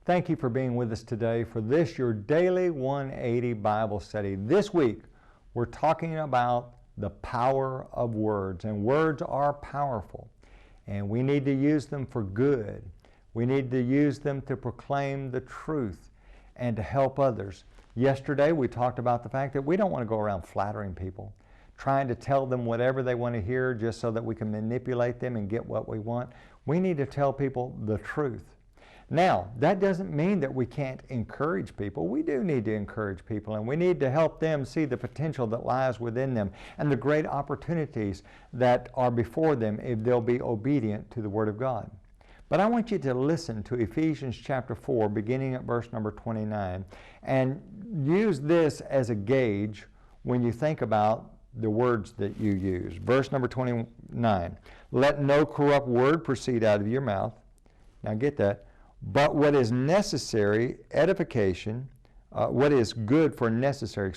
Thank you for being with us today for this, your daily 180 Bible study. This week, we're talking about the power of words, and words are powerful, and we need to use them for good. We need to use them to proclaim the truth and to help others. Yesterday, we talked about the fact that we don't want to go around flattering people, trying to tell them whatever they want to hear just so that we can manipulate them and get what we want. We need to tell people the truth. Now, that doesn't mean that we can't encourage people. We do need to encourage people, and we need to help them see the potential that lies within them and the great opportunities that are before them if they'll be obedient to the Word of God. But I want you to listen to Ephesians chapter 4, beginning at verse number 29, and use this as a gauge when you think about the words that you use. Verse number 29, let no corrupt word proceed out of your mouth. Now get that. But what is necessary edification, what is good for necessary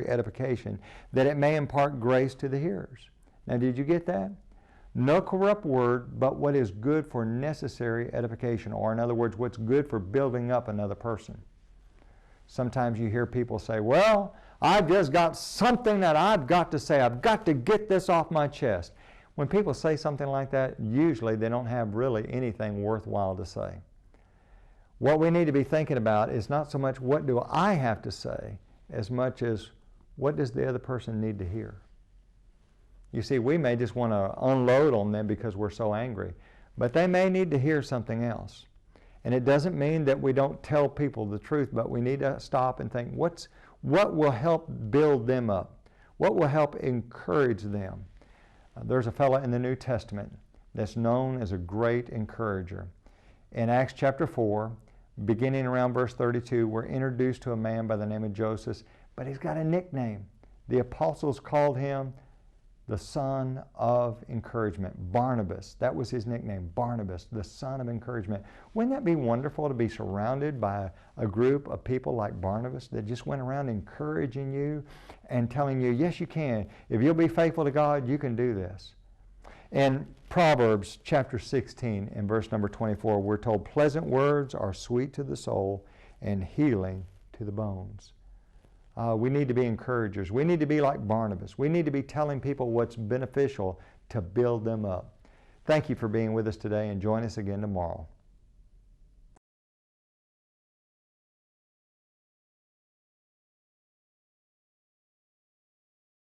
edification, that it may impart grace to the hearers. Now, did you get that? No corrupt word, but what is good for necessary edification, or in other words, what's good for building up another person. Sometimes you hear people say, well, I've just got something that I've got to say. I've got to get this off my chest. When people say something like that, usually they don't have really anything worthwhile to say. What we need to be thinking about is not so much what do I have to say, as much as what does the other person need to hear. You see, we may just want to unload on them because we're so angry, but they may need to hear something else. And it doesn't mean that we don't tell people the truth, but we need to stop and think, what will help build them up? What will help encourage them? There's a fellow in the New Testament that's known as a great encourager. In Acts chapter 4, beginning around verse 32, we're introduced to a man by the name of Joseph, but he's got a nickname. The apostles called him the son of encouragement, Barnabas. That was his nickname, Barnabas, the son of encouragement. Wouldn't that be wonderful to be surrounded by a group of people like Barnabas that just went around encouraging you and telling you, yes, you can. If you'll be faithful to God, you can do this. In Proverbs chapter 16 and verse number 24, we're told, pleasant words are sweet to the soul and healing to the bones. We need to be encouragers. We need to be like Barnabas. We need to be telling people what's beneficial to build them up. Thank you for being with us today, and join us again tomorrow.